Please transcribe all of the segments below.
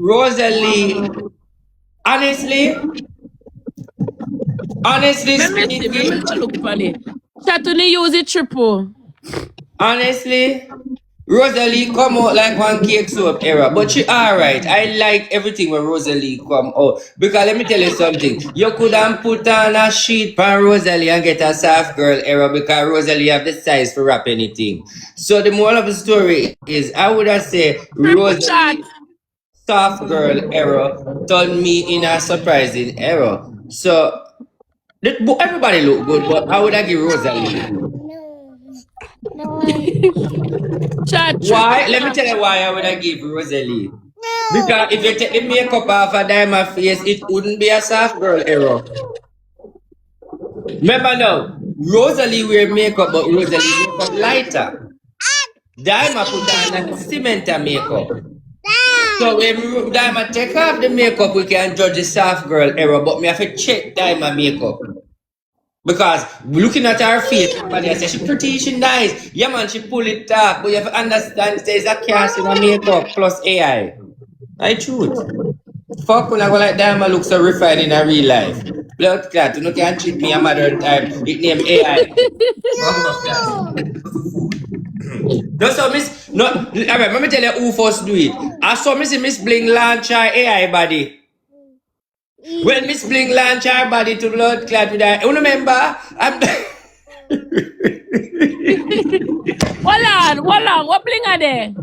Rosalee, honestly, Let me speaking, look funny. Chat to use it triple. honestly, Rosalee come out like one cake soap era, but she alright. I like everything when Rosalee come out. Because let me tell you something. You couldn't put on a sheet pan Rosalee and get a soft girl era because Rosalee have the size for wrap anything. So the moral of the story is I would have said Triple chat. Rosalee soft girl era turned me in a surprising era. So everybody look good, but I would have give Rosalie. Chat triple Why? Let me chat. tell you why I would have give Rosalie. Because if you take the makeup off a Dyema face, it wouldn't be a soft girl era. Remember now, Rosalie wear makeup, but Rosalie makeup lighter. Dyema put on a cement makeup. So when Dyema take off the makeup, we can judge the soft girl era, but me have to check Dyema makeup. Because looking at her face, everybody say she pretty, she nice. Yeah man, she pull it up, but you have to understand there's a cast in her makeup plus AI. I truth. Fuck when I go like that, I look so refined in a real life. Blood clot, you know can't treat me a modern time. It name AI. No, so miss, no, alright, let me tell you who first do it. I saw Miss Bling launch her AI body. When Miss Bling launch her body to blood clot with her, you remember? Hold on. What bling are there?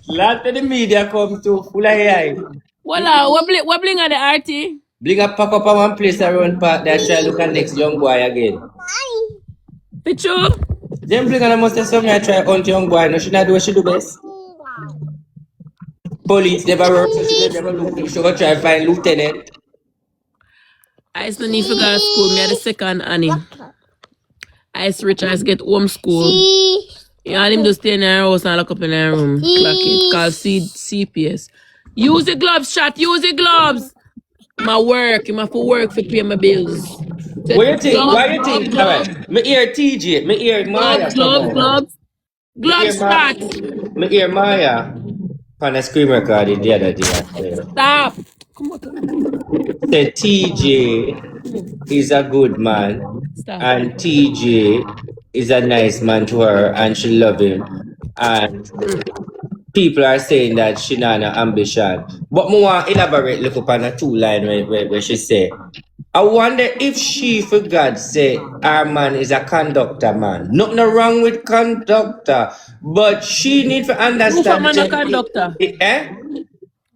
Lot of the media come to full of AI. Hold on. What bling are the RT? Bling a pack up at one place around park that try look at next young boy again. Picture? Then bling and must have something I try hunt young boy. No, she not do what she do best. Police never work, so she never look. She go try find lieutenant. I used to need to go to school. Me at the second Annie. I used to rich. I used to get home school. Yeah, him just stay in her house and lock up in her room. Clock it. Call CPS. Use the gloves, chat. Use the gloves. My work. You have to work for pay my bills. What you think? Why you think? Alright. Me hear TJ. Me hear Maya. Gloves, chat. Me hear Maya. On a screen recording the other day. Stop. Say TJ is a good man. Stop. And TJ is a nice man to her and she love him. And people are saying that she not an ambition. But I want to elaborate look upon a two line where she say, I wonder if she for God say our man is a conductor man. Nothing wrong with conductor. But she need to understand. Who for man a conductor?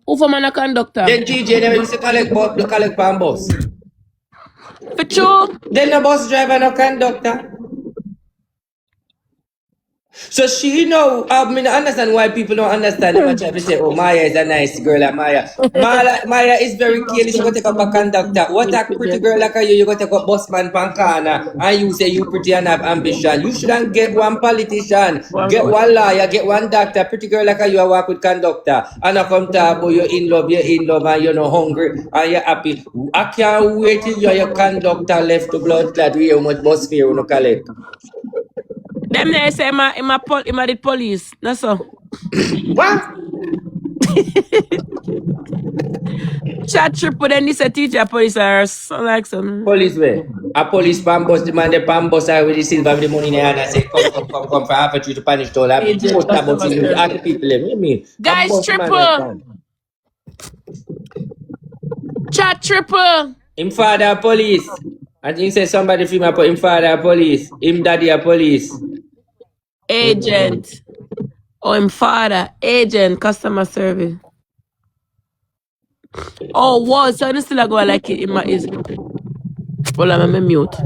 Who for man a conductor? Then TJ never used to collect pan bus. For sure. Then the bus driver no conductor. So she know, I mean, I understand why people don't understand how much I say, oh, Maya is a nice girl like Maya. Maya is very careless, she go take up a conductor. What a pretty girl like you go take up busman pan corner and you say you pretty and have ambition. You shouldn't get one politician, get one lawyer, get one doctor, pretty girl like you work with conductor. And I come talk about you're in love and you're not hungry and you're happy. I can't wait till you're your conductor left to blood clot with how much bus fare you collect. Them they say I did police. That's all. What? Chat triple then this a teacher police or something like something. Police way. A police pan bus demand the pan bus with the silver with the money in the hand and say come for half a tree to punish all that. Most about you ask the people what you mean? Guys triple. Chat triple. Him father police. And he say somebody film up him father police. Him daddy a police. Agent. Oh, him father. Agent. Customer service. Oh, wow. So I still go like it in my ears. Well, I'm a mute.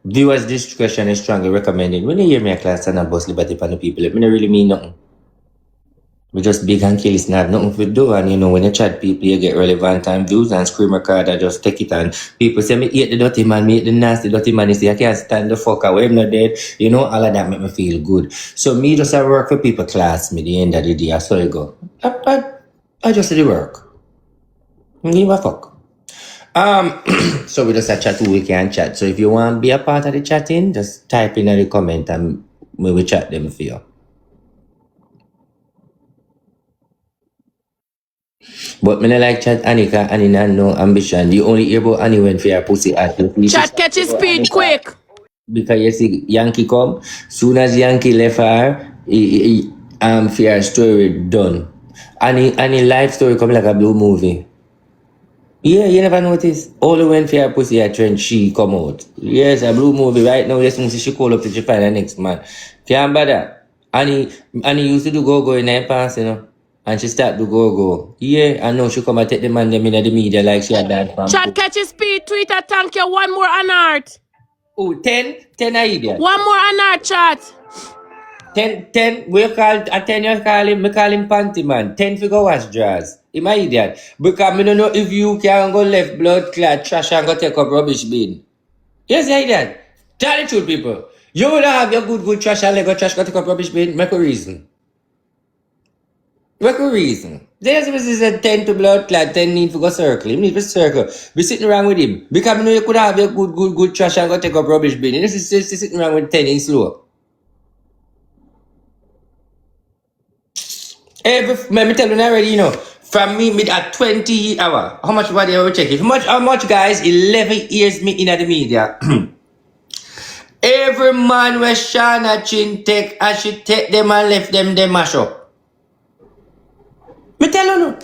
Viewers discretion is strongly recommended. When you hear me a class and a bus liberty for the people, it don't really mean nothing. We just big and kill not have nothing to do, and you know when you chat people you get relevant time views and scream record I just take it and people say me hate the dirty man, me hate the nasty dirty man, you say I can't stand the fuck away, I'm not dead, you know, all of that make me feel good. So me just I work for people class me the end of the day, I saw it go. I just do the work. Give a fuck. So we just a chat who we can chat. So if you want to be a part of the chatting, just type in the comment and we will chat them for you. But me not like chat Annika and in no ambition. You only hear about Annie when for your pussy at you. Chat catch his speed quick. Because you see Yankee come, soon as Yankee left her, for your story done. Annie life story come like a blue movie. Yeah, you never notice. All the when for her pussy a trend, she come out. Yes, a blue movie right now. Yes, she call up to Japan the next man. Can't bother. Annie used to do go in her pants, you know. And she start to go. Yeah, I know she come and take the man them in the media like she had that from. Chat catch his speed, Twitter, thank you. One more on art. Oh, 10 I idiot. One more on art, chat. 10, we call a 10 you call him, me call him panty man. 10 figure wash draws. He my idiot. Because me don't know if you can go left blood clot trash and go take up rubbish bin. Yes, I idiot. Tell the truth, people. You would have your good trash and let go trash go take up rubbish bin. Make a reason. Make a reason. There's a 10 to blood clot, 10 need to go circle. Him need to circle. Be sitting around with him. Because me know you could have your good trash and go take up rubbish bin. This is just sitting around with 10 in slow. Let me tell you already, you know, from me mid at 20 hour, how much body I will check it? How much guys, 11 years me in the media. Every man where Shana Chin take, and she take them and left them, they mash up. Me tell you no.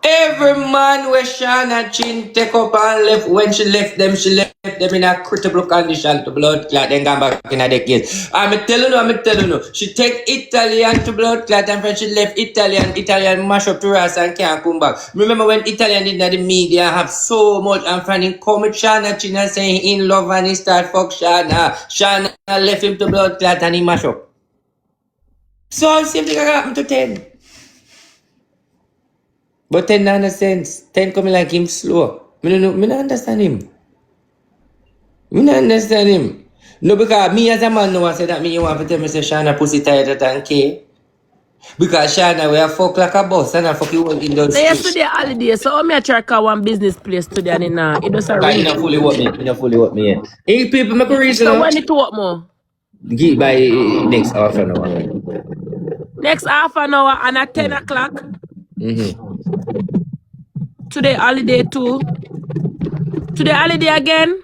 Every man where Shana Chin take up and left, when she left them in a critical condition to blood clot, then gone back in the case. I'm telling you, she take Italian to blood clot, and when she left Italian mash up to us and can't come back. Remember when Italian did not the media have so much and finding come with Shana Chin and saying in love and he start fuck Shana. Shana left him to blood clot and he mash up. So same thing happened to 10. But 10 not in sense. 10 coming like him slow. Me don't understand him. No, because me as a man know I say that me you want to tell me say Shana pussy tighter than K. Because Shana we a fuck like a boss and I fuck you in those. So yesterday holiday, so me a check out one business place today and it does a ring. You not fully what me yet. Hey people make a reason. So when it work more? Give by next half an hour. Next half an hour and at 10 o'clock. Today holiday too. Today holiday again.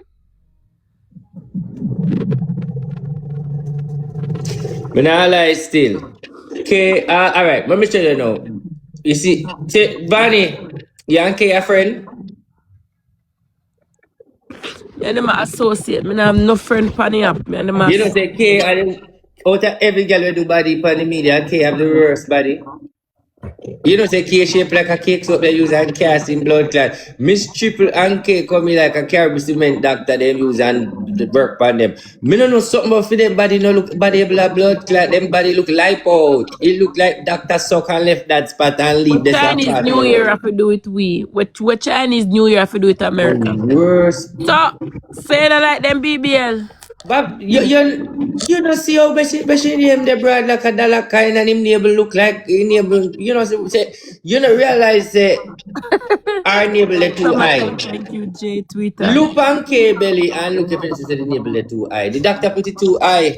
Me not lie still. Okay, alright, let me tell you now. You see, Ivany, you and K a friend? Yeah, them a associate. Me have no friend pan the app. Me and them You know say K and out of every girl we do body pan the media, K have the worst body. You know say K shape like a cake soap they use and cast in blood clot. Miss Triple and K come in like a caribou cement doctor them use and the work on them. Me no know something about for them body no look body blood clot, them body look lipo. It look like Dr. Suck and left that spot and leave this Chinese New Year have to do it what Chinese New Year have to do it America. Worst. So say that like them BBL. But you don't see how Beshi name the brand like a dollar kind and him name look like name you know say you don't realize say our name the two eye. Thank you, J Twitter. Look on K belly and look if it says the name the two eye. The doctor put it two eye.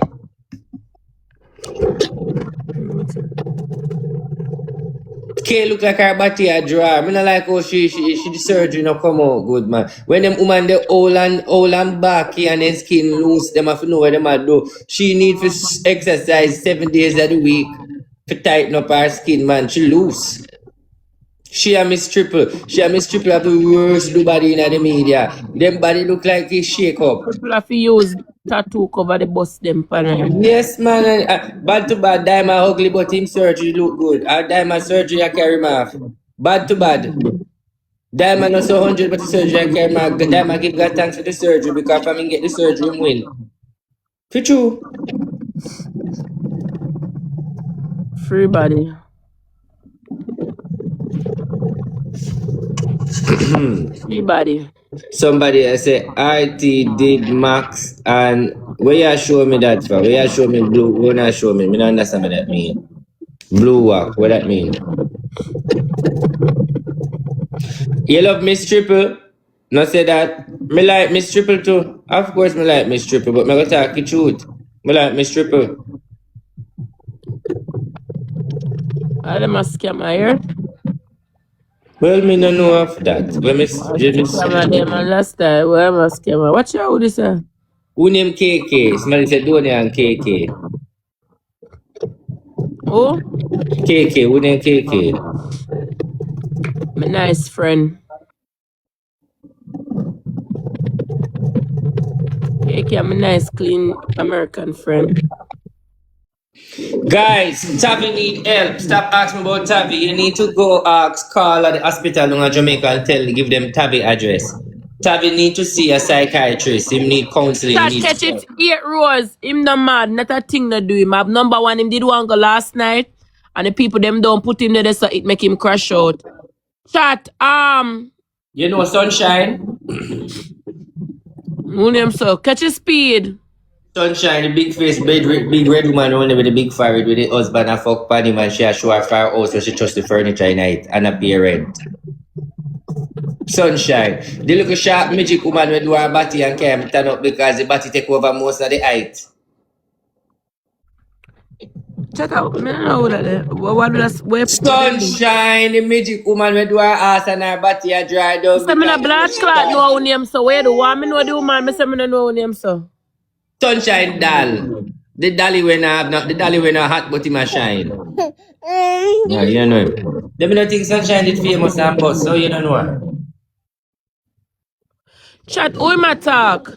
K look like her body a drawer. I not like how she the surgery no come out good man. When them woman the old and backy and then skin loose, them have to know what them a do. She need to exercise 7 days of the week to tighten up her skin man. She loose. She and Miss Triple. She and Miss Triple have the worst do body in the media. Them body look like they shake up. People have to use tattoo cover the bust them pan. Yes, man. Bad to bad. Dyema ugly, but him surgery look good. Dyema surgery I carry him off. Bad to bad. Dyema not so 100, but the surgery I carry him off. Dyema give God thanks for the surgery because if I mean get the surgery, him win. For true. Free body. Free body. Somebody say RT did Max and where you show me that for? Where you show me blue? Where you show me? I don't understand what that mean. Blue walk, what that mean? You love Miss Triple? No say that. Me like Miss Triple too. Of course me like Miss Triple, but me go talk the truth. Me like Miss Triple. I them a scam here. Well, me no know of that. When Miss Scammer them and last time. Where am a scammer? Watch out who this is. who name KK? Somebody said Donia and KK. Who? KK, who name KK? My nice friend. KK, I'm a nice, clean American friend. Guys, Tavi need help. Stop asking me about Tavi. You need to go call at the hospital in Jamaica and give them Tavi address. Tavi need to see a psychiatrist. He need counseling. That catch it 8 Rose. Him no mad. Not a thing to do him. I have number one. Him did one go last night. And the people them don't put him there so it make him crash out. Chat, You know Sunshine? who name so? Catch his speed. Sunshine, the big face, big red woman only with the big forehead with the husband and fuck panny man. She a show her fire house where she trust the furniture in it and a pay rent. Sunshine. The little sharp magic woman will do her body and can't turn up because the body take over most of the height. Check out. I don't know what that is. What do that? Sunshine, the magic woman will do her ass and her body and dry down. So me a black clot know who name so. Where the one me know the woman, me say me no know who name so. Sunshine doll. The dolly when I have not the dolly when I hot but him a shine. Yeah, you know. Them don't think Sunshine is famous and boss, so you don't know. Chat, who him a talk?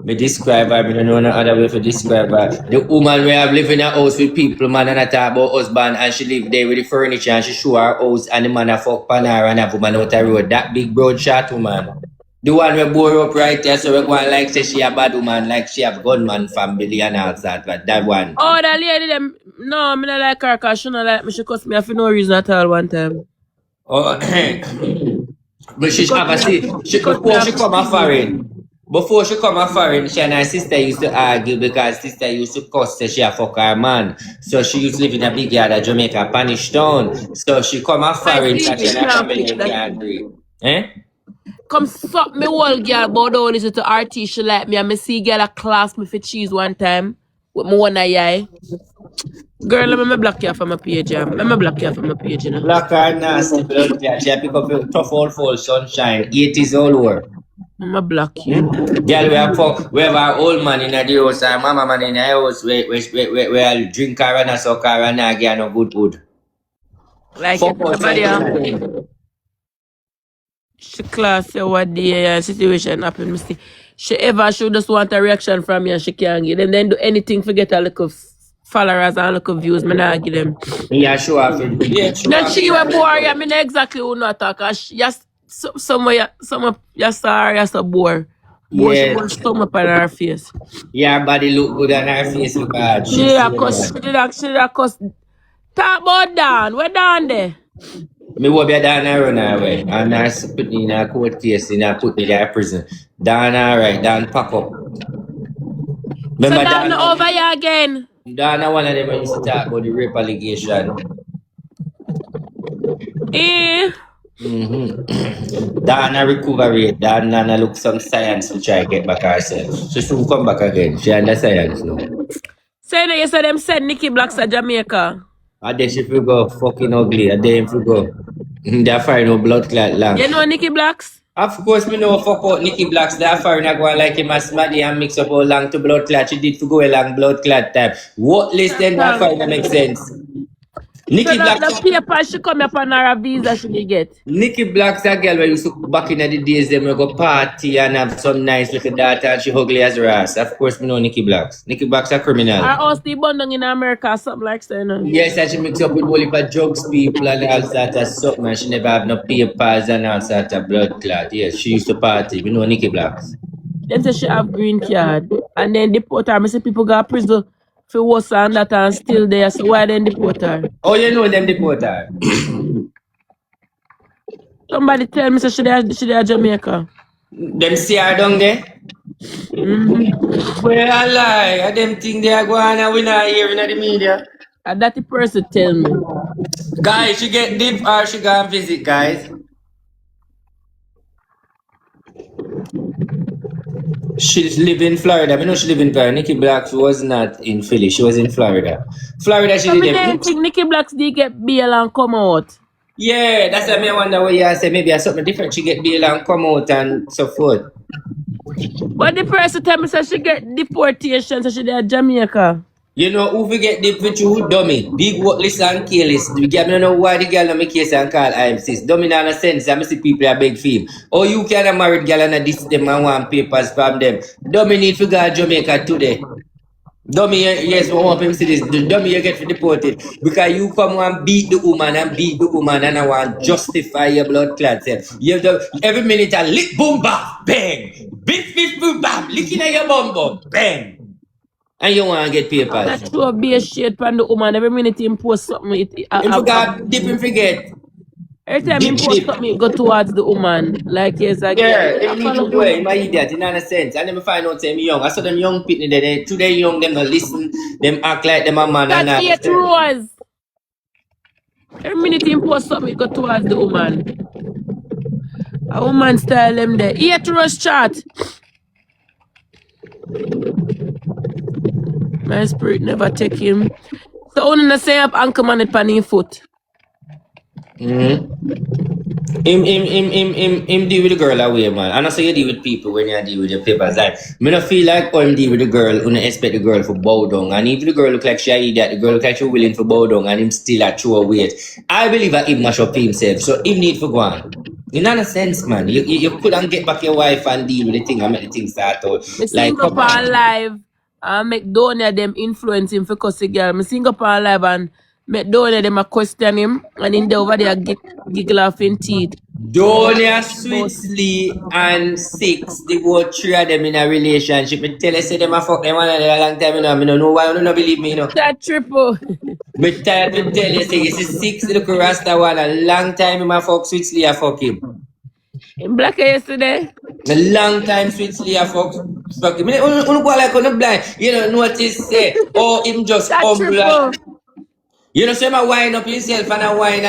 Me describe her, I don't know no other way to describe her. The woman where have live in a house with people, man, and I talk about husband, and she live there with the furniture, and she show her house, and the man a fuck pan her, and have woman out the road. That big broad shot woman. The one we bore up right there, so we go and like say she a bad woman, like she have gunman family and all that, but that one. Oh, that lady them. No, me not like her because she not like me. She cuss me for no reason at all one time. Oh, but she have a see, before she come a foreign. Before she come a foreign, she and her sister used to argue because sister used to cuss say she a fuck her man. So she used to live in a big yard at Jamaica, Panish Town. So she come a foreign, so she and her family can't agree. Eh? Come suck me whole girl, but don't listen to RT. She like me. And me see girl a class me for cheese one time with me one eye. Girl, let me block you from my page. Let me block you from my page. You know? Black her nasty blood clot. She pick up a tough old fall Sunshine. 80s all over. I'm a block you. Girl, we have our old man in the house, our mama man in the house, we drink her and suck her and I get no good. Like Fuck everybody she class say what the situation happened. Me see. She just want a reaction from me and she can't give them. Then do anything for get a little followers and a little views. Me not give them. Yeah, show off it. Yeah, show Then off she were bored. I mean exactly who not talk. Yes, some you saw her as a bore. Yeah. She put stomach on her face. Yeah, her body look good and her face look hard. She did a cuss. Talk about Dan. Where Dan there? Me will be down and run away. And I put in a court case and I put me in prison. Down alright, down pack up. Remember so Dan over here again. Down one of them when used to talk about the rape allegation. Dana recovery, Dana look some science to try to get back herself. She soon come back again. She under science now. So you said them send Nikki Blacks to Jamaica. And then she will go fucking ugly. And then she go. They're firing no blood clot long. You know Nikki Blacks? Of course, me know fuck out Nikki Blacks. They're firing a go like him as Maddie and mix up all long to blood clot. She did to go along blood clot time. What list then that firing make sense? Nikki so Blacks. The paper she come up on her visa she will get. Nikki Blacks a girl where used to back in the days them we go party and have some nice little daughter and she ugly as her ass. Of course, me know Nikki Blacks. Nikki Blacks a criminal. Her house the bundle in America or something like that. You know? Yes, and she mix up with all of her drugs people and all sort of something and she never have no papers and all sort of blood clot. Yes, she used to party. We know Nikki Blacks. Then say she have green card and then deport her. I see people go to prison for worse and that and still there. So why then deport her? Oh, you know them deport her? Somebody tell me so she there Jamaica. Them see her down there? Well, I lie. I them think they are going and we not hearing in the media. And that the person tell me. Guys, she get deep or she go and visit, guys. She live in Florida. I know she live in Florida. Nikki Black was not in Philly. She was in Florida. Florida, she I did don't think Nicki Blacks did get BL and come out. Yeah, that's why I wonder what you say. Maybe something different. She get bail and come out and so forth. But the person tell me say she get deportation, so she there Jamaica. You know who forget the with you dummy? Big worthless and careless. The girl don't know why the girl don't make case and call I'm sis. Dummy not a sense. I see people are beg for him. Or you can a married girl and a this them and want papers from them. Dummy need to go to Jamaica today. Dummy, yes, we want him to see this. The dummy you get deported. Because you come and beat the woman and I want justify your blood clot. You have to, every minute a lick boom bam, bang. Biff biff boom bam, licking at your bum bang. And you want to get papers. That's true, be a shade from the woman. Every minute he post something. Him forgot, dip him forget. Every time he post something, it go towards the woman. Like, yes, I get it. Yeah, you way, my idiot, in a sense. And then I find out them young. I saw them young people there. Today young, them don't listen. Them act like them a man. That's 8 rows. Every minute he post something, it go towards the woman. A woman style them there. 8 rows chart. My spirit never take him. So only the same up anchor man it pan him foot. Him deal with the girl away, man. And also you deal with people when you deal with your papers. Like, me not feel like him deal with the girl, you don't expect the girl for bow down. And if the girl look like she idiot, the girl look like she willing for bow down and him still at throw weight. I believe that him mash up himself. So him need for go on. In a sense, man. You couldn't get back your wife and deal with the thing and make the thing start out. Me sing up on live and make Donia them influence him for cussy girl. Me sing up on live and make Donia them a question him and in the over there giggle off in teeth. Donia, Sweetly, and Six, they go 3 of them in a relationship. Me tell you, say them a fuck them one a long time, you know. I don't know why you don't believe me, you know. That triple. Me tired to tell you, say, you see 6 look Rasta one a long time, him a fuck Sweetly a fuck him. In black yesterday? A long time Sweetly a fuck him. Me don't go like on the blind. You know, notice, say, oh, him just humble. You know, say, I wind up yourself and I wind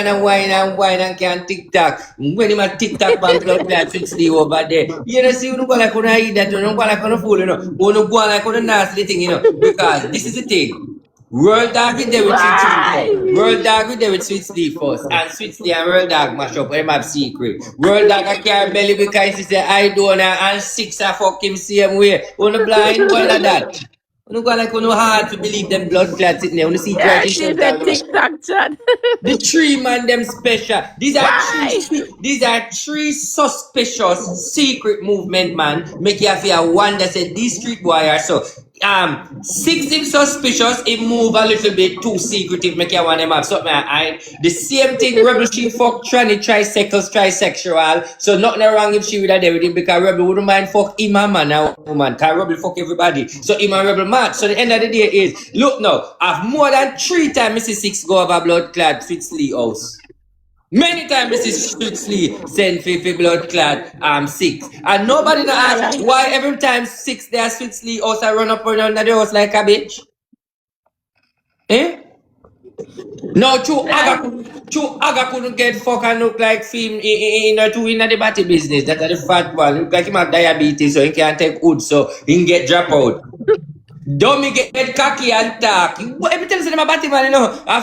and can't TikTok. When him a TikTok man blood clot Sweetly over there. You know, see, you don't go like on a eat that, you don't go like on a fool, you know. You don't go like on a nasty thing, you know. Because this is the thing. World Dog with there with Sweetly. World Dog with there with Sweetly first. And Sweetly and World Dog mash up. Them have secret. World Dog a carry belly because he say I don't know and 6 a fuck him same way. On the blind, one of that. You go like you hard to believe them blood clots sitting there. You see TikTok chat. The 3 man them special. These are 3 suspicious secret movement man. Make you feel one that said these street boy are so 6 if suspicious, it move a little bit too secretive, make you want them have something I the same thing Rebel she fuck tranny trisexual. So nothing wrong if she would have with him because Rebel wouldn't mind fuck him and man and woman. Cause Rebel fuck everybody. So him and Rebel mad. So the end of the day is look now, I've more than 3 times Mrs. 6 go over blood clad Fitzlee house. Many times Mrs. Sweetly send for blood clad 6. And nobody not ask why every time 6 they are Sweetly also run up and down the house like a bitch. Eh? No, Aga couldn't get fuck and look like film in the batty business. That's the fat one. Look like him have diabetes so he can't take wood so he can get drop out. Dummy get cocky and talk. Every time say them about him, man, you know. I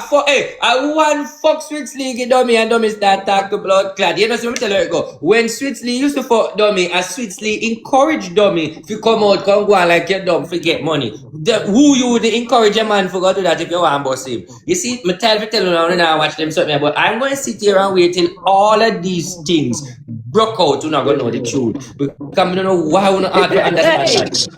want fuck Sweetly get dummy and dummy start talk to blood clad. You know, so let me tell you go. When Sweetly used to fuck dummy, and Sweetly encourage dummy if you come out, come go on like you're dumb, forget money. Who you would encourage a man for go do that if you want to boss him? You see, me tell you now, watch them something, but I'm going to sit here and wait till all of these things broke out. You're not going to know the truth. Because I don't know why you don't understand that.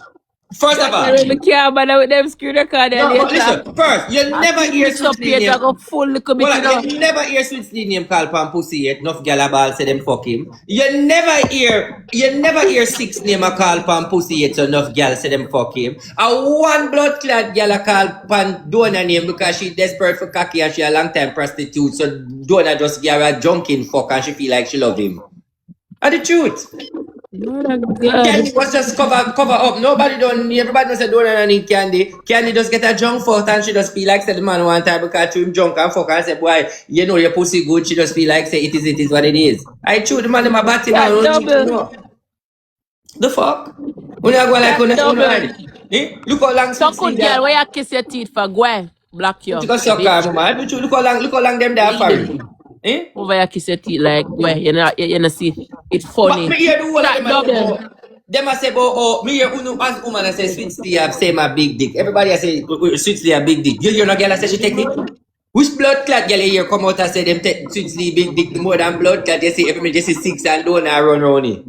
First of all, I can't bother with them screen record. No, but listen, first, you never hear Sweetly name. You never hear Sweetly name called pan pussy yet. Enough gal ball say them fuck him. You never hear 6 name a call pan pussy yet, so enough gal say them fuck him. And one blood clad gal a call pan Donna name because she desperate for cocky and she a long time prostitute. So Donna just give her a junkin fuck and she feel like she love him. And the truth. Candy was just cover up. Everybody knows that don't need candy. Candy just get a junk fuck and she just feel like say the man one time because to him junk and fuck and say, boy, you know your pussy good. She just feel like say it is what it is. I chew the man in my body man. The fuck? Una go like una double. Look how long So Sweet good Lee girl, there. where you kiss your teeth for? Go block You you, go suck her, bitch. mama. Look how long them there for Leave it. you. Eh? Over here kiss your teeth like go. You know see it's But funny. me hear the whole of Chat them a say double. about them a say about me hear unu as woman I say Sweet Lee have say my big dick. Everybody I say Sweet Lee a big dick. You hear no girl I say she take it? Which blood clot girl you hear come out and say them take Sweet Lee big dick more than blood clot? You see every minute you see 6 and don't run round it.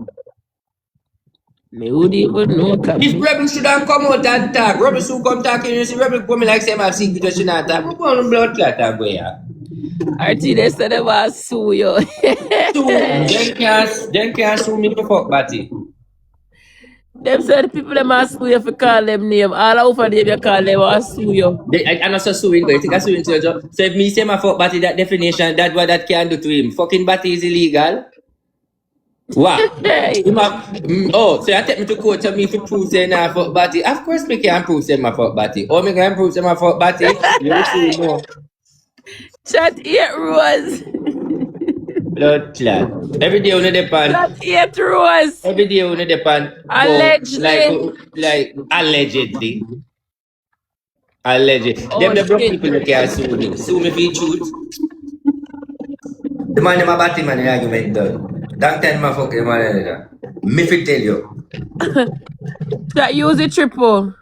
Me would even know If come. Rebel should have come out and talk, Rebel should come talking, you see Rebel coming like say my secret just should not talk. Who go on blood clot and go here? RT they said they want sue you. So then can't sue me for fuck batty. Them said the people them ask sue you if you call them name. All over them you call them want sue you. I'm not so suing, but you think I suing to your job. So if me say my fuck batty that definition, that what that can do to him. Fucking batty is illegal. What? Hey. Oh, so you take me to court to me for prove say nah fuck batty. Of course me can prove say my fuck batty. Oh me can prove say my fuck batty. You will see more. Chat 8 Rose. Blood clot. Every day on the depend. Chat 8 Rose. Every day on the depend. Allegedly. Like allegedly. Allegedly. Oh Them the broke shit. people that can sue me. Sue me for the truth. The man them a batty man in argument done. Don't tell me fuck the man in there. Me fi tell you. Chat use it triple.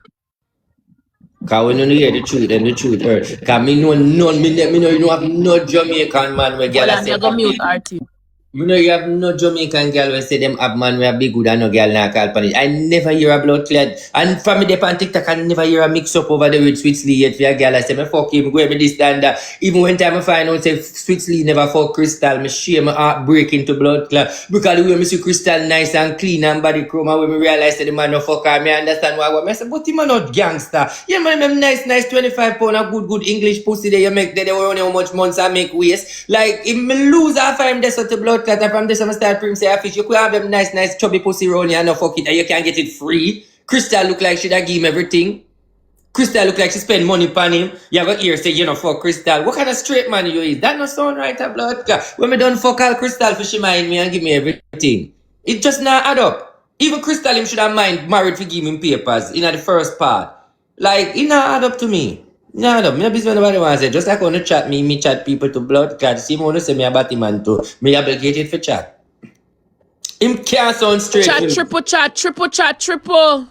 Cause when you hear the truth, then the truth hurt. Cause me know none, me know you don't have no Jamaican man where Hold girl on, say me go mute big. RT. You know you have no Jamaican girl where say them have man where big good and no girl not call pan it. I never hear a blood clot. And from me dey on TikTok, I never hear a mix up over there with Sweetly yet for a girl. I say me fuck him, go me this and that. Even when time I find out say Sweetly never fuck Crystal, me shame my heart break into blood clot. Because the way me see Crystal nice and clean and body chroma when me realize that the man no fuck her, me understand why. I say, but him a not gangster. Yeah man, them nice 25 pound of good English pussy there you make there, they were only how much months I make waste. Like if me lose half of him there so to blood clot and from this I'm start prim say a fish. You could have them nice chubby pussy round you and no fuck it and you can get it free. Crystal look like she da give him everything. Crystal look like she spend money on him. You got here say you know fuck Crystal. What kind of straight man you is? That no sound right a blood clot. When me done fuck all Crystal for she mind me and give me everything. It just not add up. Even Crystal him should have mind married for give him papers in the first part. Like it not add up to me. No, no, me no business nobody want to say. Just like on the chat, me chat people to blood clot. See me want to say me a batty man too. Me obligated for chat. Him can't sound straight. Chat triple.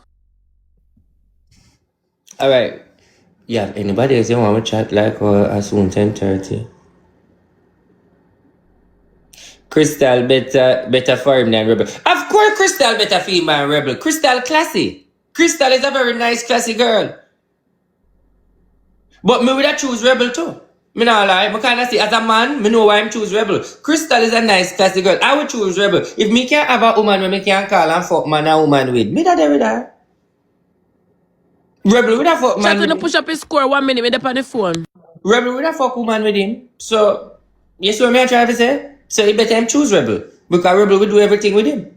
Alright. Yeah, anybody else you want to chat like as soon 10:30? Crystal better for him than Rebel. Of course Crystal better for him than Rebel. Crystal classy. Crystal is a very nice classy girl. But me would have choose Rebel too. Me not lie. Me kind of see as a man, me know why I choose Rebel. Crystal is a nice classy girl. I would choose Rebel. If me can't have a woman where me can call and fuck man and woman with, me not there with her. Rebel would have fuck man Chat with when you him. push up his score 1 minute, me dep on the phone. Rebel would have fuck woman with him. So, yes what me I try to say? So you better him choose Rebel. Because Rebel will do everything with him.